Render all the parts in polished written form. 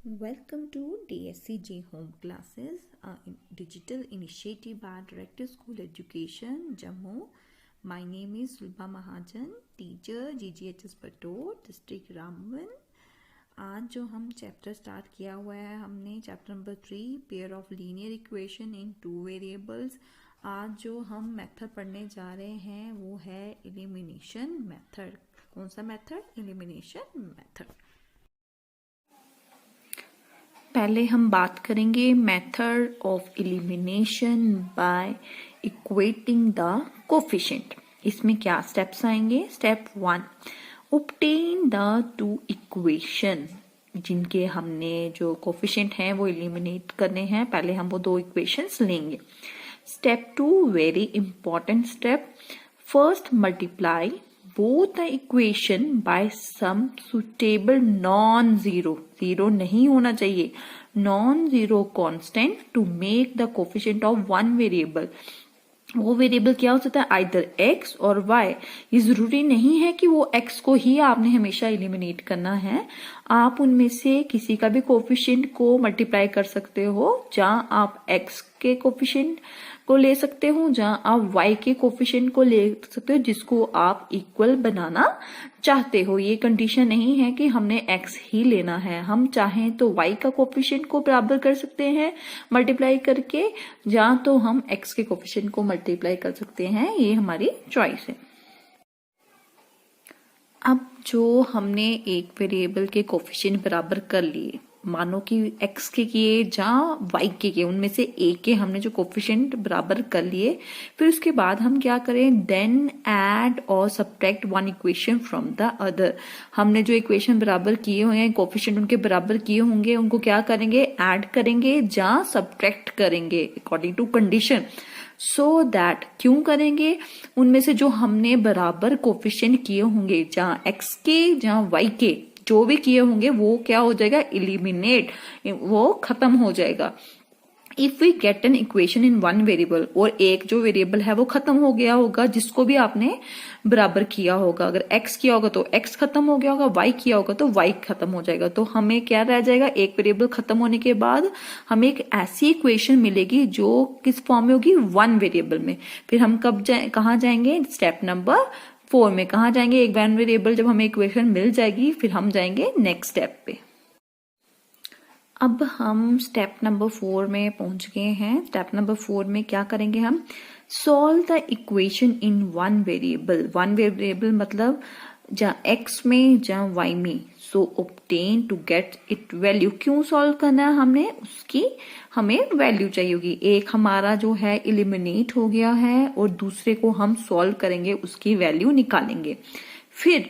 Welcome to DSCG Home Classes, a digital initiative by Director School Education, Jammu. My name is Zulba Mahajan, teacher GGHS Pator, District Ramban. आज जो हम chapter start किया हुआ है हमने chapter number 3 pair of linear equation in 2 variables. आज जो हम मेथड पढ़ने जा रहे हैं वो है एलिमिनेशन मेथड। कौन सा मेथड? Elimination method. पहले हम बात करेंगे method of elimination by equating the coefficient. इसमें क्या स्टेप्स आएंगे? Step 1, obtain the two equation जिनके हमने जो कोफिशिएंट हैं वो एलिमिनेट करने हैं। पहले हम वो दो इक्वेशंस लेंगे। Step 2, very important step, first multiply both the equation by some suitable non-zero, zero नहीं होना चाहिए, non-zero constant to make the coefficient of one variable। वो वेरिएबल क्या हो सकता है? आइदर x और y। ये जरूरी नहीं है कि वो x को ही आपने हमेशा एलिमिनेट करना है। आप उनमें से किसी का भी कोफिशिएंट को मल्टीप्लाई कर सकते हो, जहां आप x के कोफिशिएंट को ले सकते हो, जहां आप y के कोफिशिएंट को ले सकते हो, जिसको आप इक्वल बनाना चाहते हो। ये कंडीशन नहीं है कि हमने x ही लेना है। हम चाहें तो y का कोफिशिएंट को बराबर कर सकते हैं मल्टीप्लाई करके, जहां तो हम x के कोफिशिएंट को मल्टीप्लाई कर सकते हैं। ये हमारी चॉइस है। अब जो हमने एक वेरिएबल के कोफिशिएंट बराबर कर लिए, मानो कि x के किए जहाँ y के किए, उनमें से a के हमने जो कोफिशिएंट बराबर कर लिए, फिर उसके बाद हम क्या करें? देन ऐड और subtract one equation from the other. हमने जो इक्वेशन बराबर किए हुए हैं, कोफिशिएंट उनके बराबर किए होंगे, उनको क्या करेंगे? ऐड करेंगे, जहाँ सब्ट्रैक्ट करेंगे according to condition. So that क्यों करेंगे? उनमें से जो हमने बराबर कोफिशिएंट किए होंगे, जहाँ x के जहाँ y के जो भी किए होंगे, वो क्या हो जाएगा? एलिमिनेट, वो खत्म हो जाएगा। If we get an equation in one variable, और एक जो वेरिएबल है वो खत्म हो गया होगा जिसको भी आपने बराबर किया होगा। अगर x किया होगा तो x खत्म हो गया होगा, y किया होगा तो y खत्म हो जाएगा। तो हमें क्या रह जाएगा? एक वेरिएबल खत्म होने के बाद हमें एक ऐसी इक्वेशन मिलेगी जो किस फॉर्म में होगी? वन वेरिएबल में। फिर हम कहाँ जाएंगे? स्टेप नंबर 4 में कहाँ जाएंगे? एक वन वेरिएबल जब हमें इक्वेशन मिल जाएगी, फिर हम जाएंगे नेक्स्ट स्टेप पे। अब हम स्टेप नंबर 4 में पहुंच गए हैं। स्टेप नंबर 4 में क्या करेंगे हम? Solve the equation in one variable. One variable मतलब जहाँ x में जहाँ y में। So obtain to get it value. क्यों सॉल्व करना है हमने? उसकी हमें वैल्यू चाहिए होगी। एक हमारा जो है एलिमिनेट हो गया है और दूसरे को हम सॉल्व करेंगे, उसकी वैल्यू निकालेंगे। फिर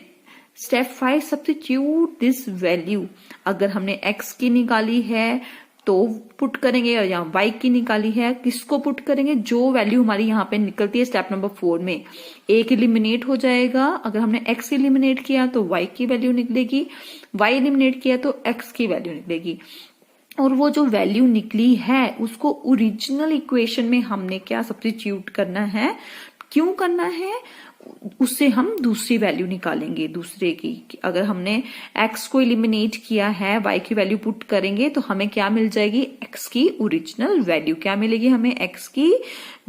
स्टेप 5, सब्स्टिट्यूट दिस वैल्यू। अगर हमने x की निकाली है तो पुट करेंगे, और यहाँ y की निकाली है, किसको पुट करेंगे? जो वैल्यू हमारी यहाँ पे निकलती है स्टेप नंबर 4 में। एक एलिमिनेट हो जाएगा, अगर हमने x एलिमिनेट किया तो y की वैल्यू निकलेगी, y एलिमिनेट किया तो x की वैल्यू निकलेगी। और वो जो वैल्यू निकली है उसको ओरिजिनल इक्वेशन में हमने क्या सब्स्टिट्यूट करना है? क्यों करना है? उससे हम दूसरी वैल्यू निकालेंगे दूसरे की। अगर हमने x को एलिमिनेट किया है, y की वैल्यू पुट करेंगे तो हमें क्या मिल जाएगी? x की ओरिजिनल वैल्यू। क्या मिलेगी हमें? x की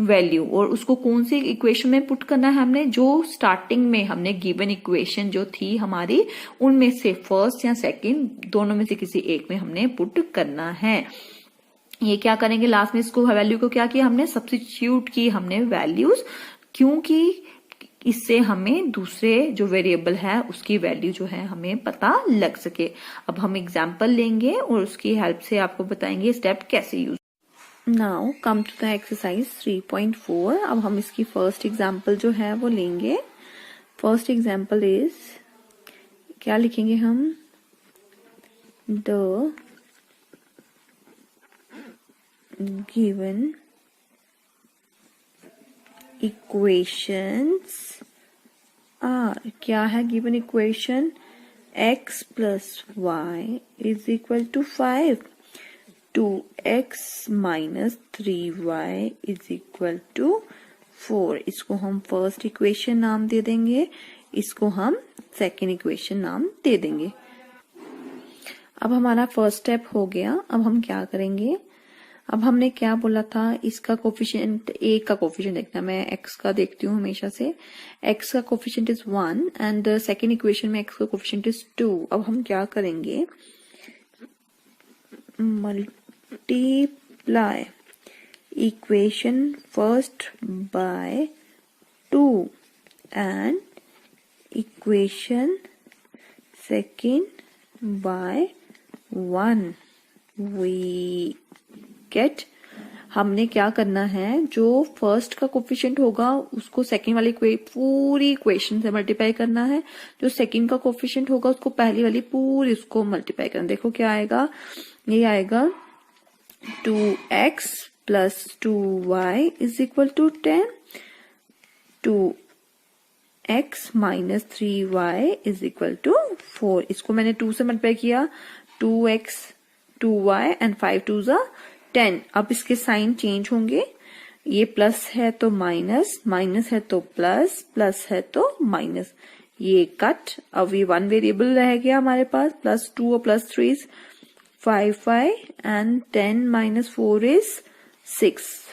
वैल्यू। और उसको कौन सी इक्वेशन में पुट करना है हमने? जो स्टार्टिंग में हमने गिवन इक्वेशन जो थी हमारी, उनमें से फर्स्ट या सेकंड, दोनों में से किसी एक में हमने पुट करना है। ये क्या करेंगे? लास्ट में इसको वैल्यू को क्या किया हमने? सब्स्टिट्यूट की हमने वैल्यूज, क्योंकि इससे हमें दूसरे जो वेरिएबल है उसकी वैल्यू जो है हमें पता लग सके। अब हम एग्जांपल लेंगे और उसकी हेल्प से आपको बताएंगे स्टेप कैसे use. Now come to the exercise 3.4। अब हम इसकी फर्स्ट एग्जांपल जो है वो लेंगे। फर्स्ट एग्जांपल इज, क्या लिखेंगे हम? द गिवन इक्वेशंस आर, क्या है given equation? x plus y is equal to 5, 2x minus 3y is equal to 4। इसको हम फर्स्ट इक्वेशन नाम दे देंगे, इसको हम सेकेंड इक्वेशन नाम दे देंगे। अब हमारा फर्स्ट स्टेप हो गया। अब हम क्या करेंगे, अब हमने क्या बोला था, इसका कोफिशिएंट, ए का कोफिशिएंट देखना, मैं एक्स का देखती हूँ हमेशा से। एक्स का coefficient is 1 and second equation में एक्स का कोफिशिएंट इज 2। अब हम क्या करेंगे, multiply equation first by 2 and equation second by 1। We get, हमने क्या करना है, जो फर्स्ट का कोफिशिएंट होगा उसको सेकंड वाली पूरी इक्वेशन से मल्टीप्लाई करना है, जो सेकंड का कोफिशिएंट होगा उसको पहली वाली पूरी उसको मल्टीप्लाई करना। देखो क्या आएगा, ये आएगा 2x plus 2y is equal to 10, 2x minus 3y is equal to 4। इसको मैंने 2 से मल्टीप्लाई किया, 2x 2y एंड 5 2 जा 10। अब इसके साइन चेंज होंगे, ये प्लस है तो माइनस, माइनस है तो प्लस, प्लस है तो माइनस, ये कट। अब ये 1 वेरिएबल रह गया हमारे पास, प्लस 2 और plus 3 is 5y and 10 minus 4 is 6।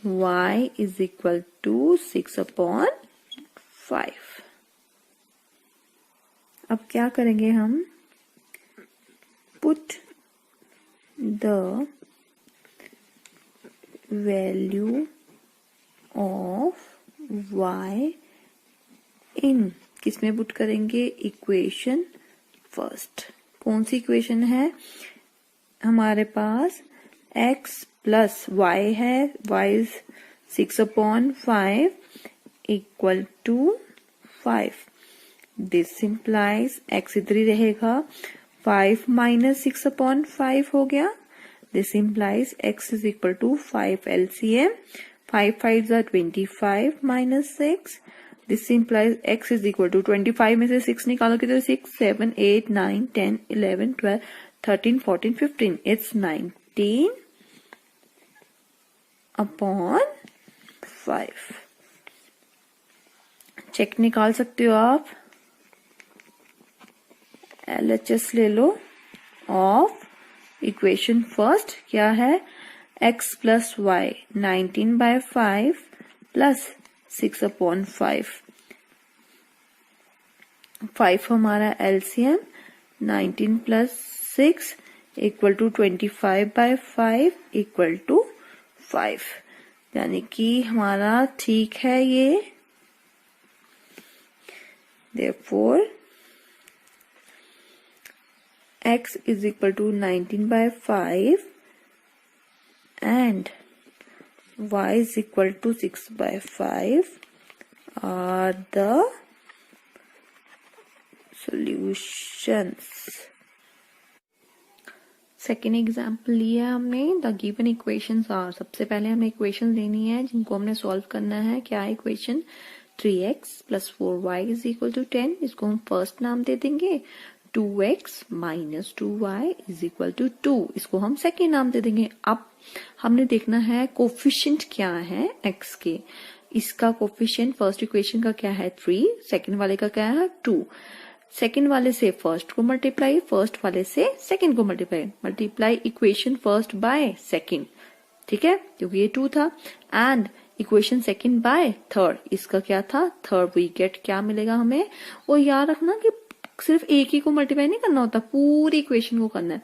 y is equal to 6/5। अब क्या करेंगे हम, put the value of y in, किसमें पुट करेंगे, इक्वेशन फर्स्ट। कौन सी इक्वेशन है हमारे पास, x प्लस y है, y is 6/5 equal to 5। This implies x इधर ही रहेगा, 5 माइनस 6/5 हो गया। This implies x is equal to 5 LCM, 5 5 25 minus 6। This implies x is equal to 25 में से 6 निकालोगे तो 6 7 8 9 10 11 12 13 14 15, इट्स 19/5। चेक निकाल सकते हो आप, LHS ले लो ऑफ इक्वेशन फर्स्ट क्या है, x प्लस वाई 19/5 प्लस 6/5। 5 हमारा LCM, 19 plus 6 equal to 25/5 equal to 5, यानी कि हमारा ठीक है ये। Therefore x is equal to 19/5 and y is equal to 6/5 are the solutions। Second example लिया हमने, द गिवन इक्वेशंस आर। सबसे पहले हमें इक्वेशन लेनी है जिनको हमने सॉल्व करना है। क्या है equation, 3x plus 4y is equal to 10। इसको हम फर्स्ट नाम दे देंगे, 2x minus 2y is equal to 2। इसको हम सेकेंड नाम दे देंगे। अब हमने देखना है कोफिशिएंट क्या है x के। इसका कोफिशिएंट फर्स्ट इक्वेशन का क्या है 3, सेकेंड वाले का क्या है 2। सेकेंड वाले से फर्स्ट को मल्टीप्लाई, फर्स्ट वाले से सेकेंड को multiply, multiply equation first by second, ठीक है, क्योंकि ये 2 था। And equation second by third, इसका क्या था थर्ड। वी गेट क्या मिलेगा हमें, और याद रखना कि सिर्फ एक ही को मल्टीप्लाई नहीं करना होता, पूरी इक्वेशन को करना है।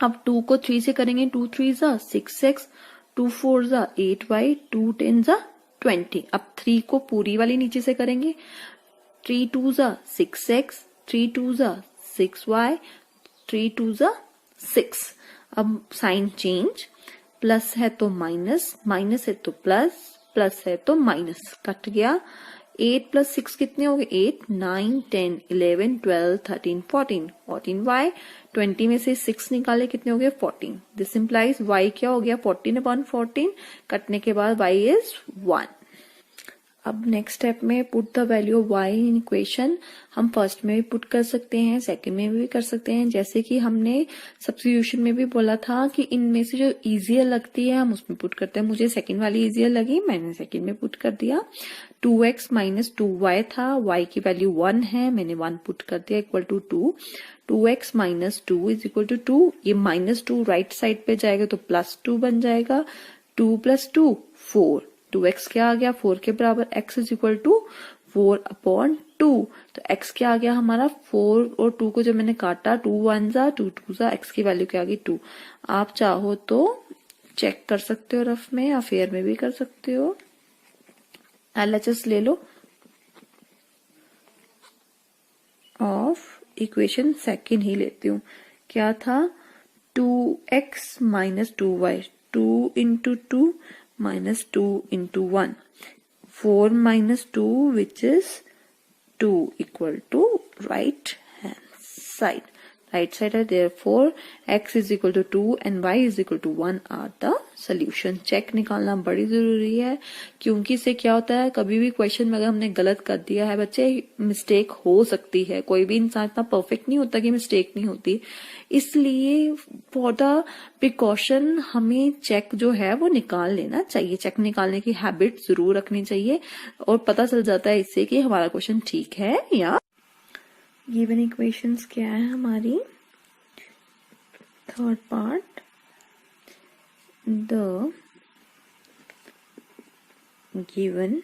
अब 2 को 3 से करेंगे, 2 3 जा 6x, 2 4 जा 8y, 2 10 जा 20। अब 3 को पूरी वाली नीचे से करेंगे, 3 2 जा 6x, 3 2 जा 6y, 3 2 जा 6। अब साइन चेंज, प्लस है तो माइनस, माइनस है तो प्लस, प्लस है तो माइनस, कट गया। 8 प्लस 6 कितने हो गए, 8 9 10 11 12 13 14, 14y, 20 में से 6 निकाले कितने हो गए 14। दिस इंप्लाइज y क्या हो गया 14/14, कटने के बाद y इज 1। अब नेक्स्ट स्टेप में put the value of y in equation. हम फर्स्ट में भी पुट कर सकते हैं, सेकंड में भी कर सकते हैं। जैसे कि हमने सब्स्टिट्यूशन में भी बोला था कि इनमें से जो इजियर लगती है हम उसमें पुट करते हैं। मुझे सेकंड वाली इजियर लगी, मैंने सेकंड में पुट कर दिया। 2x माइनस 2y था, y की वैल्यू 1 है, मैंने 1 पुट कर दिया equal to 2। 2x minus 2 is equal to 2, ये माइनस 2 राइट साइड पे जाएगा तो प्लस 2 बन जाएगा। 2 प्लस 2 4, 2x क्या आ गया 4 के बराबर, x इज इक्वल टू 4/2। तो x क्या आ गया हमारा 4 और 2 को जब मैंने काटा 2 1 जा 2 2 जा, x की वैल्यू क्या आ गई 2। आप चाहो तो चेक कर सकते हो रफ में या फेयर में भी कर सकते हो। LHS ले लो ऑफ इक्वेशन सेकंड ही लेती हूँ। क्या था 2x minus 2y, 2 into 2 minus 2 into 1, 4 minus 2 which is 2 equal to right hand side. Right side है, therefore x is equal to 2 and y is equal to 1 are the solution. Check निकालना बड़ी जरूरी है, क्योंकि इससे क्या होता है कभी भी क्वेश्चन में अगर हमने गलत कर दिया है बच्चे, मिस्टेक हो सकती है, कोई भी इंसान इतना परफेक्ट नहीं होता कि मिस्टेक नहीं होती। इसलिए फॉर द प्रिकॉशन हमें चेक जो है वो निकाल लेना चाहिए, चेक निकालने की हैबिट जरूर रखनी चाहिए और पता चल जाता है इससे कि हमारा क्वेश्चन ठीक है या। गिवन इक्वेशंस क्या है हमारी, third part, the given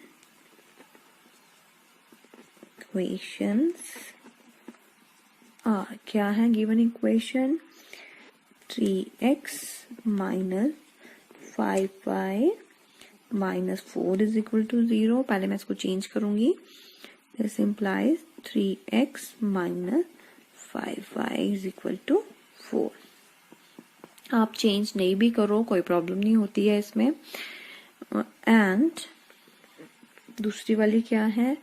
equations are, क्या है given equation 3x minus 5y minus 4 is equal to 0। पहले मैं इसको चेंज करूंगी, this implies 3x minus 5y is equal to 4। आप चेंज नहीं भी करो कोई प्रॉब्लम नहीं होती है इसमें। एंड दूसरी वाली क्या है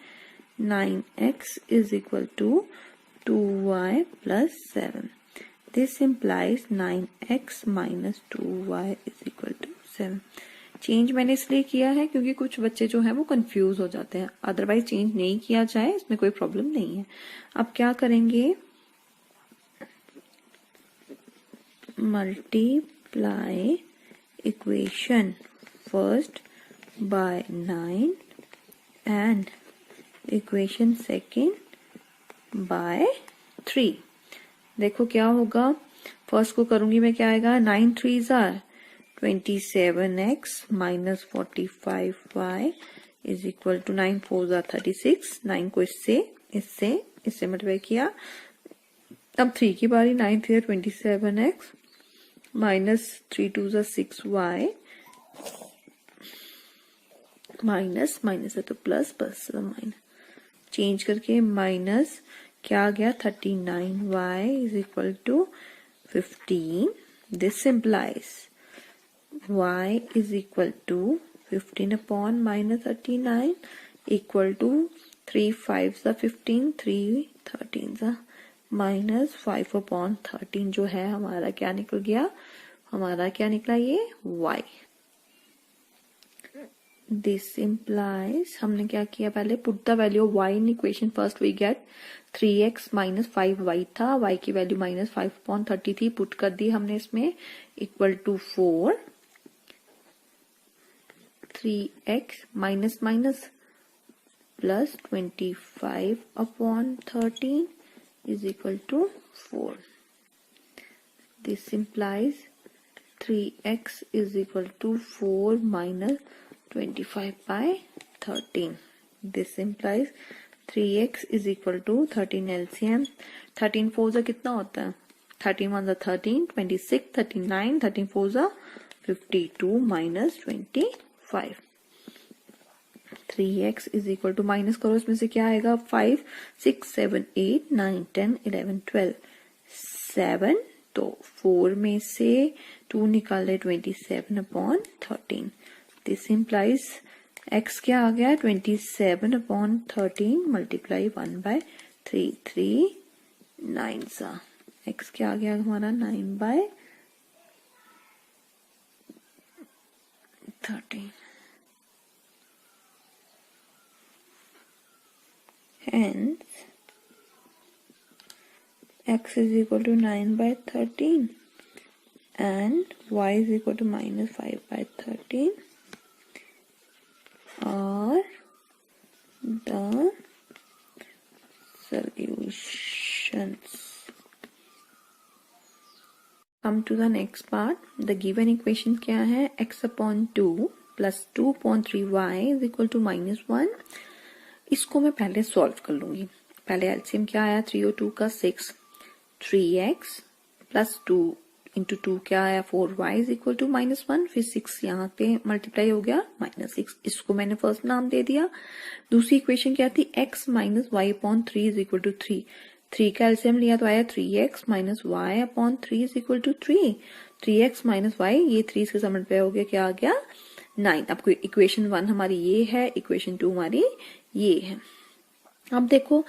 9x is equal to 2y plus 7, this implies 9x minus 2y is equal to 7। Change मैंने इसलिए किया है क्योंकि कुछ बच्चे जो हैं वो कंफ्यूज हो जाते हैं, अदरवाइज चेंज नहीं किया जाए इसमें कोई प्रॉब्लम नहीं है। अब क्या करेंगे, multiply equation first bye 9 and equation second by 3। देखो क्या होगा, फर्स्ट को करूंगी मैं, क्या आएगा 9 3s are 27x minus 45y is equal to 9 4s are 36। 9 को इससे मल्टीप्लाई किया। अब 3 की बारी, 9 3 27x minus 3 2s are 6y minus minus है तो प्लस प्लस माइनस, चेंज करके माइनस क्या आ गया 39y is equal to 15। This implies y is equal to 15 upon minus 39 equal to 3 5s are 15, 3 13s are minus 5 upon 13 जो है हमारा क्या निकल गया, हमारा क्या निकला ये y। This implies, हमने क्या किया पहले, put the value of y in equation first, we get 3x minus 5y था, y की वैल्यू minus 5 upon 30 थी, पुट कर दी हमने इसमें equal to 4, 3x minus minus plus 25 upon 13 is equal to 4. This implies 3x is equal to 4 minus 25 by 13. This implies 3x is equal to 13 LCM. 13 4 जा कितना होता है, 13 1 जा 13, 26, 39, 13 4 जा 52 minus 25. 3x is equal to, minus करो इसमें से क्या आएगा, 5 6 7 8 9 10 11 12 7, तो 4 में से 2 निकाल रहे 27 अपॉन 13। दिस इम्प्लाइज x क्या आ गया 27 अपॉन 13 मल्टीप्लाई 1 बाय 3, 3 9 सा, x क्या आ गया हमारा 9 bye 13। Hence, x is equal to 9 by 13 and y is equal to minus 5 by 13 or the solutions. Come to the next part. The given equation क्या है? x upon 2 plus 2 upon 3y is equal to -1. इसको मैं पहले solve कर लूंगी. पहले LCM क्या आया? 3 और 2 का 6. 3x प्लस 2 इंटू 2 क्या आया? 4y is equal to -1. फिर 6 यहाँ पे मल्टीप्लाई हो गया -6. इसको मैंने फर्स्ट नाम दे दिया. दूसरी इक्वेशन क्या थी? x minus y upon 3 is equal to 3. 3 का एलसीएम लिया तो आया 3x minus y upon 3 is equal to 3. 3x minus y, ये 3 इसके साथ मल्टीप्लाई हो गया, क्या आ गया? 9. अब इक्वेशन 1 हमारी ये है, इक्वेशन 2 हमारी ये है. अब देखो